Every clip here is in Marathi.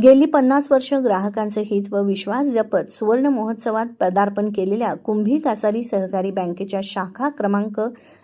गेली 50 वर्ष ग्राहकांचे हित व विश्वास जपत सुवर्ण महोत्सवात पदार्पण केलेल्या कुंभी कासारी सहकारी बँकेच्या शाखा क्रमांक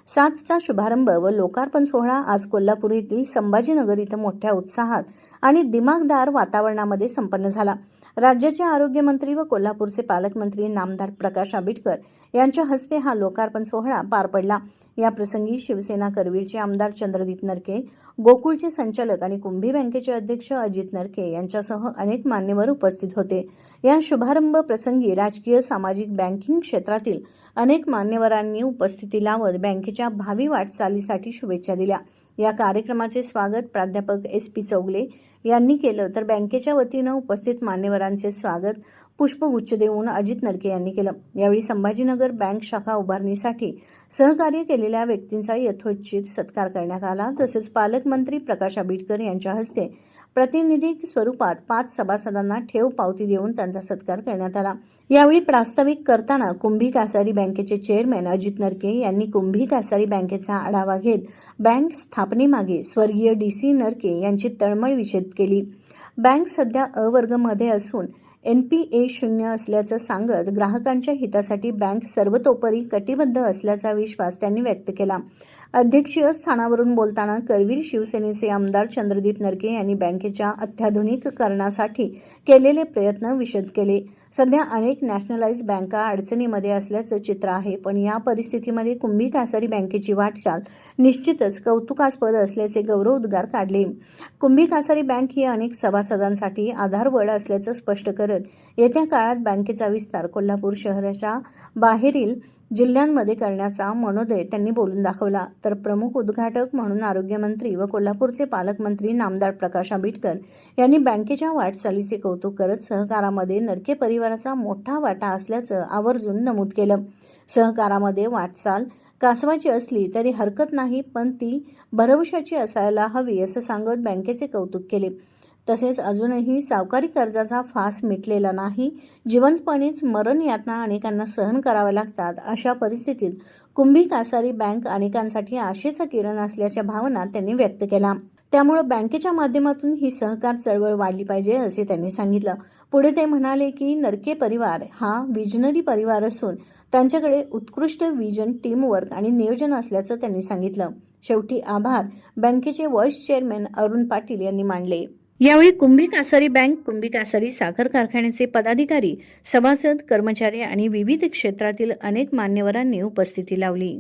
7चा शुभारंभ व लोकार्पण सोहळा आज कोल्हापूर येथील संभाजीनगर इथं मोठ्या उत्साहात आणि दिमागदार वातावरणामध्ये संपन्न झाला। राज्याचे आरोग्यमंत्री व कोल्हापूरचे पालकमंत्री नामदार प्रकाश आंबेडकर यांच्या हस्ते हा लोकार्पण सोहळा पार पडला। या प्रसंगी शिवसेना करवीरचे आमदार चंद्रदीप नरके, गोकुळचे संचालक आणि कुंभी बँकेचे अध्यक्ष अजित नरके यांच्यासह अनेक मान्यवर उपस्थित होते। या शुभारंभ प्रसंगी राजकीय, सामाजिक, बँकिंग क्षेत्रातील अनेक मान्यवरांनी उपस्थिती लावत बँकेच्या भावी वाटचालीसाठी शुभेच्छा दिल्या। या कार्यक्रमाचे स्वागत प्राध्यापक SP चौगले यांनी केलं, तर बँकेच्या वतीनं उपस्थित मान्यवरांचे स्वागत पुष्पगुच्छ देऊन अजित नरके यांनी केलं। यावेळी संभाजीनगर बँक शाखा उभारणीसाठी सहकार्य केलेल्या व्यक्तींचा यथोचित सत्कार करण्यात आला। तसेच पालकमंत्री प्रकाश आंबेडकर यांच्या हस्ते प्रतिनिधी स्वरूपात 5 सभासदांना ठेव पावती देऊन त्यांचा सत्कार करण्यात आला। यावेळी प्रास्ताविक करताना कुंभी कासारी बँकेचे चेअरमॅन अजित नरके यांनी कुंभी कासारी बँकेचा आढावा घेत बँक स्थापनेमागे स्वर्गीय DC नरके यांची तळमळ विशद केली। बँक सध्या अ वर्गमध्ये असून NPA 0 असल्याचं सांगत ग्राहकांच्या हितासाठी बँक सर्वतोपरी कटिबद्ध असल्याचा विश्वास त्यांनी व्यक्त केला। अध्यक्षीय स्थानावरून बोलताना करवीर शिवसेनेचे आमदार चंद्रदीप नरके यांनी बँकेच्या अत्याधुनिकीकरणासाठी केलेले प्रयत्न विशद केले। सध्या अनेक नॅशनलाइज बँका अडचणीमध्ये असल्याचं चित्र आहे, पण या परिस्थितीमध्ये कुंभी कासारी बँकेची वाटचाल निश्चितच कौतुकास्पद असल्याचे गौरवोद्गार काढले। कुंभी कासारी बँक ही अनेक सभासदांसाठी आधारवड असल्याचं स्पष्ट करत येत्या काळात बँकेचा विस्तार कोल्हापूर शहराच्या बाहेरील जिल्ह्यांमध्ये करण्याचा मनोदय त्यांनी बोलून दाखवला। तर प्रमुख उद्घाटक म्हणून आरोग्यमंत्री व कोल्हापूरचे पालकमंत्री नामदार प्रकाश आंबेडकर यांनी बँकेच्या वाटचालीचे कौतुक करत सहकारामध्ये नरके परिवाराचा मोठा वाटा असल्याचं आवर्जून नमूद केलं। सहकारामध्ये वाटचाल कासवाची असली तरी हरकत नाही, पण ती भरवशाची असायला हवी असं सांगत बँकेचे कौतुक केले। तसेच अजूनही सावकारी कर्जाचा फास मिटलेला नाही, जिवंतपणेच मरण यातना अनेकांना सहन कराव्या लागतात। अशा परिस्थितीत कुंभी कासारी बँक अनेकांसाठी आशेचा किरण असल्याच्या भावना त्यांनी व्यक्त केला। त्यामुळे बँकेच्या माध्यमातून ही सहकार चळवळ वाढली पाहिजे असे त्यांनी सांगितलं। पुढे ते म्हणाले की नरके परिवार हा विजनरी परिवार असून त्यांच्याकडे उत्कृष्ट विजन, टीमवर्क आणि नियोजन असल्याचं त्यांनी सांगितलं। शेवटी आभार बँकेचे व्हाईस चेअरमॅन अरुण पाटील यांनी मानले। यावेळी कुंभी कासारी बँक, कुंभी कासारी साखर कारखान्याचे पदाधिकारी, सभासद, कर्मचारी आणि विविध क्षेत्रातील अनेक मान्यवरांनी उपस्थिती लावली।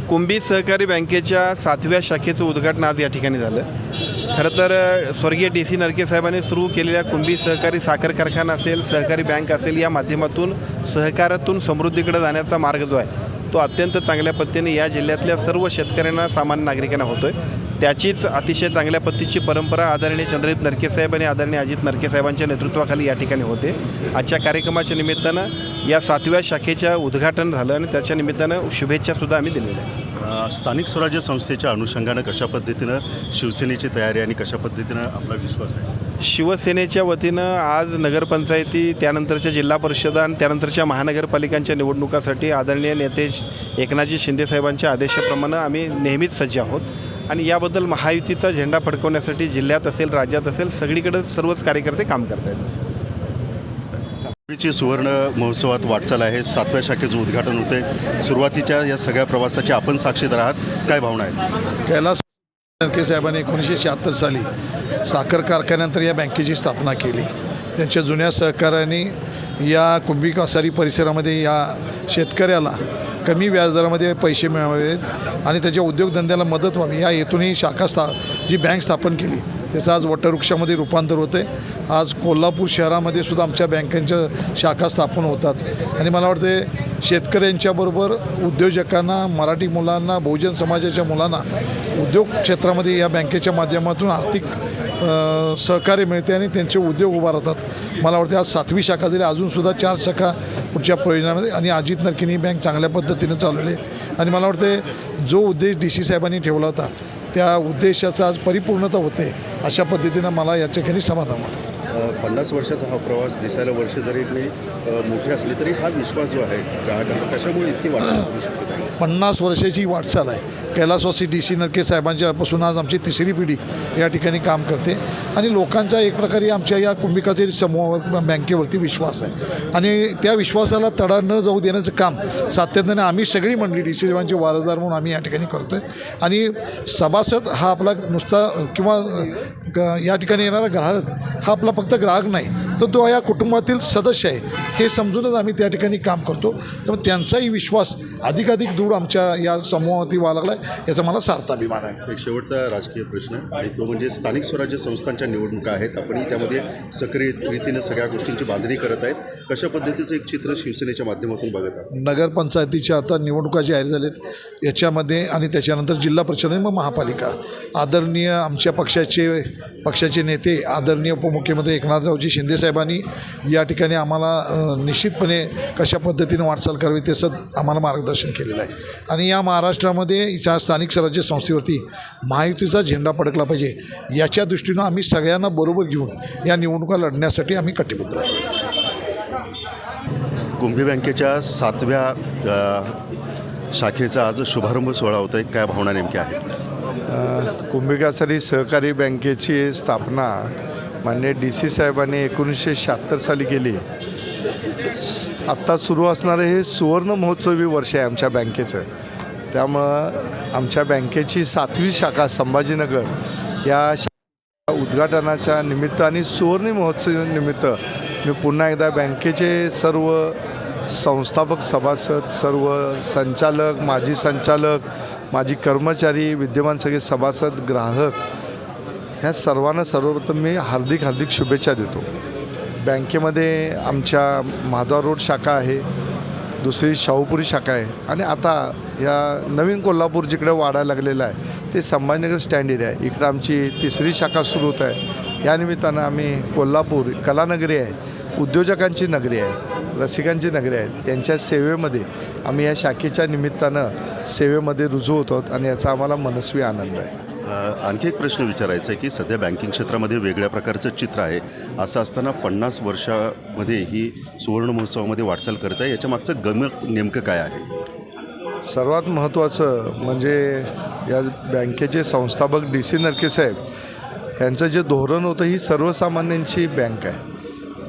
कुंभी सहकारी बँकेच्या 7व्या शाखेचं उद्घाटन आज या ठिकाणी झालं। खरं तर स्वर्गीय DC नरके साहेबांनी सुरू केलेल्या कुंभी सहकारी साखर कारखाना असेल, सहकारी बँक असेल, या माध्यमातून सहकारातून समृद्धीकडे जाण्याचा मार्ग जो आहे तो अत्यंत चांगल्या पद्धतीने या जिल्ह्यातल्या सर्व शेतकऱ्यांना, सामान्य नागरिकांना होतोय। त्याचीच अतिशय चांगल्या पद्धतीची परंपरा आदरणीय चंद्रदीप नरके साहेब आणि आदरणीय अजित नरके साहेबांच्या नेतृत्वाखाली या ठिकाणी होते। आजच्या कार्यक्रमाच्या निमित्तानं या 7व्या शाखेच्या उद्घाटन झालं आणि त्याच्या निमित्तानं शुभेच्छासुद्धा आम्ही दिलेल्या आहेत। स्थानिक स्वराज्य संस्थेच्या अनुषंगानं कशा पद्धतीनं शिवसेनेची तयारी आणि कशा पद्धतीनं आपला विश्वास आहे? शिवसेनेच्या वतीनं आज नगरपंचायती, त्यानंतरच्या जिल्हा परिषद आणि त्यानंतरच्या महानगरपालिकांच्या निवडणुकासाठी आदरणीय नेते एकनाथजी शिंदे साहेबांच्या आदेशाप्रमाणे आम्ही नेहमीच सज्ज आहोत आणि याबद्दल महायुतीचा झेंडा फडकवण्यासाठी जिल्ह्यात असेल, राज्यात असेल, सगळीकडे सर्वच कार्यकर्ते काम करत आहेत। सुवर्ण महोत्सवात वाटचाल आहे, 7व्या शाखेचं उद्घाटन होते। सुरुवातीच्या या सगळ्या प्रवासाचे आपण साक्षीदार आहात, काय भावना आहेत? कैलास नरके साहेबांनी 1976 साली साखर कारखान्यानंतर या बँकेची स्थापना केली। त्यांच्या जुन्या सहकार्याने या कुंभी कासारी परिसरामध्ये या शेतकऱ्याला कमी व्याजदरामध्ये पैसे मिळावेत आणि त्याच्या उद्योगधंद्याला मदत व्हावी या हेतूने जी बँक स्थापन केली त्याचं आज वटवृक्षामध्ये रूपांतर होते। आज कोल्हापूर शहरामध्ये सुद्धा आमच्या बँकांच्या शाखा स्थापन होतात आणि मला वाटते शेतकऱ्यांच्याबरोबर उद्योजकांना, मराठी मुलांना, बहुजन समाजाच्या मुलांना उद्योग क्षेत्रामध्ये या बँकेच्या माध्यमातून आर्थिक सहकार्य मिळते आणि त्यांचे उद्योग उभा राहतात। मला वाटते आज 7वी शाखा झाली, अजूनसुद्धा 4 शाखा पुढच्या प्रयोजनामध्ये आणि अजित नरकेंनी बँक चांगल्या पद्धतीनं चालवली आणि मला वाटते जो उद्देश DC साहेबांनी ठेवला होता त्या उद्देशाचा आज परिपूर्णता होते। अशा पद्धतीनं मला या ठिकाणी समाधान वाटतं। 50 वर्षाचा हा प्रवास दिसायला वर्ष जरी मोठी असली तरी हा विश्वास जो आहे ग्राहकांचा कशामुळे इतकी वाटचाल करू शकते? 50 वर्षाची वाटचाल आहे. कैलासवासी DC नरके साहेबांच्यापासून आज आमची तिसरी पिढी या ठिकाणी काम करते आणि लोकांचा एक प्रकारे आमच्या या कुंभिकाचे समूहावर बँकेवरती विश्वास आहे आणि त्या विश्वासाला तडा न जाऊ देण्याचं काम सातत्याने आम्ही सगळी मंडळी DC साहेबांचे वारसदार म्हणून आम्ही या ठिकाणी करतो आहे. आणि सभासद हा आपला नुसता किंवा या ठिकाणी येणारा ग्राहक हा आपला फक्त ग्राहक नाही, तर तो या कुटुंबातील सदस्य आहे हे समजूनच आम्ही त्या ठिकाणी काम करतो. त्यामुळे त्यांचाही विश्वास अधिकाधिक दूर आमच्या या समूहावरती व्हायला लागला आहे, याचा मला सार्थ अभिमान आहे. एक शेवटचा राजकीय प्रश्न आणि तो म्हणजे स्थानिक स्वराज्य संस्थांच्या निवडणुका आहेत. आपणही त्यामध्ये सक्रिय रीतीनं सगळ्या गोष्टींची बांधणी करत आहेत. कशा पद्धतीचं एक चित्र शिवसेनेच्या माध्यमातून बघत आहात? नगरपंचायतीच्या आता निवडणुका जाहीर झाल्यात याच्यामध्ये आणि त्याच्यानंतर जिल्हा परिषद आणि मग महापालिका. आदरणीय आमच्या पक्षाचे नेते आदरणीय उपमुख्यमंत्री एकनाथरावजी शिंदे साहेबांनी या ठिकाणी आम्हाला निश्चितपणे कशा पद्धतीने वाटचाल करावी त्याचं आम्हाला मार्गदर्शन केलेलं आहे. आणि या महाराष्ट्रामध्ये या स्थानिक स्वराज्य संस्थेवरती महायुतीचा झेंडा फडकला पाहिजे याच्या दृष्टीनं आम्ही सगळ्यांना बरोबर घेऊन या निवडणुका लढण्यासाठी आम्ही कटिबद्ध आहोत. कुंभी बँकेच्या 7व्या शाखेचा आज शुभारंभ सोहळा होता आहे. काय भावना नेमक्या आहेत? कुंभी कासारी सहकारी बँकेची स्थापना माननीय DC साहेबांनी 1976 साली केली. आत्ता सुरू असणारं हे सुवर्ण महोत्सवी वर्ष आहे आमच्या बँकेचं. त्यामुळं आमच्या बँकेची 7वी शाखा संभाजीनगर या उद्घाटनाच्या निमित्त आणि सुवर्ण महोत्सव निमित्त मी पुन्हा एकदा बँकेचे सर्व संस्थापक सभासद, सर्व संचालक, माजी संचालक, माजी कर्मचारी, विद्यमान सगळे सभासद, ग्राहक ह्या सर्वांना सर्वप्रथम मी हार्दिक शुभेच्छा देतो. बँकेमध्ये आमच्या माधव रोड शाखा आहे, दुसरी शाहूपुरी शाखा आहे आणि आता या नवीन कोल्हापूर जिकडे वाढायला लागलेलं आहे ते संभाजीनगर स्टँड एरिया आहे. इकडं आमची तिसरी शाखा सुरू होत आहे. या निमित्तानं आम्ही कोल्हापूर कलानगरी आहे, उद्योजकांची नगरी आहे, रसिकांची नगरी आहे, त्यांच्या सेवेमध्ये आम्ही या शाखेच्या निमित्तानं सेवेमध्ये रुजू होत आहोत आणि याचा आम्हाला मनस्वी आनंद आहे. आणखी एक प्रश्न विचारायचा आहे की सध्या बँकिंग क्षेत्रामध्ये वेगळ्या प्रकारचं चित्र आहे. असं असताना 50 वर्षामध्ये ही सुवर्ण महोत्सवामध्ये वाटचाल करत आहे. याच्या मागचं गमक नेमकं काय आहे? सर्वात महत्त्वाचं म्हणजे या बँकेचे संस्थापक DC नरके साहेब यांचं जे धोरण होतं ही सर्वसामान्यांची बँक आहे.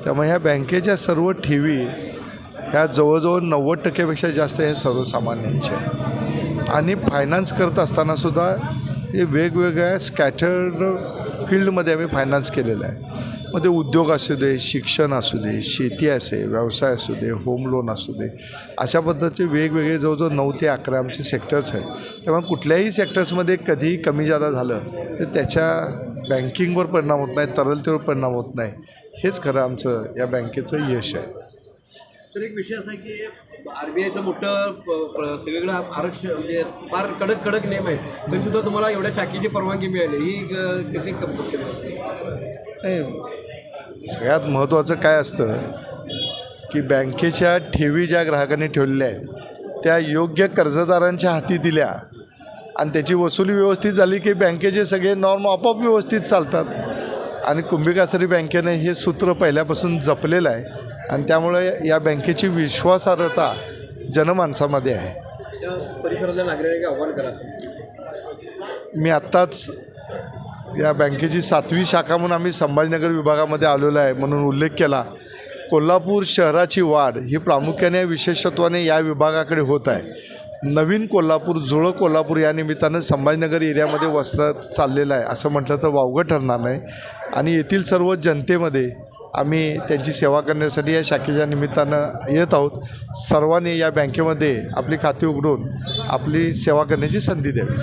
त्यामुळे ह्या बँकेच्या सर्व ठेवी ह्या जवळजवळ 90% जास्त ह्या सर्वसामान्यांच्या आहे. आणि फायनान्स करत असतानासुद्धा हे वेगवेगळ्या स्कॅटर्ड फील्डमध्ये आम्ही फायनान्स केलेलं आहे. मग ते उद्योग असू दे, शिक्षण असू दे, शेती असे, व्यवसाय असू दे, होम लोन असू दे, अशा पद्धतीचे वेगवेगळे जवळजवळ 9 ते 11 आमचे सेक्टर्स आहेत. त्यामुळे कुठल्याही सेक्टर्समध्ये कधीही कमी जादा झालं तर त्याच्या बँकिंगवर परिणाम होत नाही, तरलतेवर परिणाम होत नाही. हेच खरं आमचं या बँकेचं यश आहे. तर एक विषय असा आहे की RBIचं मोठं सगळीकडं आरक्षण म्हणजे फार कडक नियम आहेत, तरीसुद्धा तुम्हाला एवढ्या शाखेची परवानगी मिळाली, ही कशी कम्प्लीट केली? नाही, सगळ्यात महत्त्वाचं काय असतं की बँकेच्या ठेवी ज्या ग्राहकांनी ठेवलेल्या आहेत त्या योग्य कर्जदारांच्या हाती दिल्या आणि त्याची वसुली व्यवस्थित झाली की बँकेचे सगळे नॉर्म आपोआप व्यवस्थित चालतात. आणि कुंभी कासारी बँकेने हे सूत्र पहिल्यापासून जपलेलं आहे आणि त्यामुळे या बँकेची विश्वासार्हता जनमानसामध्ये आहे. त्या परिसरातल्या नागरिकांना आव्हान करा. मी आत्ताच या बँकेची 7वी शाखा म्हणून आम्ही संभाजीनगर विभागामध्ये आलेलो आहे म्हणून उल्लेख केला. कोल्हापूर शहराची वाढ ही प्रामुख्याने विशेषत्वाने या विभागाकडे होत आहे. नवीन कोल्हापूर, जुळं कोल्हापूर या निमित्तानं संभाजीनगर एरियामध्ये वसरत चाललेलं आहे असं म्हटलं तर वावगं ठरणार नाही. आणि येथील सर्व जनतेमध्ये आम्ही त्यांची सेवा करण्यासाठी या शाखेच्या निमित्तानं येत आहोत. सर्वांनी या बँकेमध्ये आपली खाती उघडून आपली सेवा करण्याची संधी द्यावी.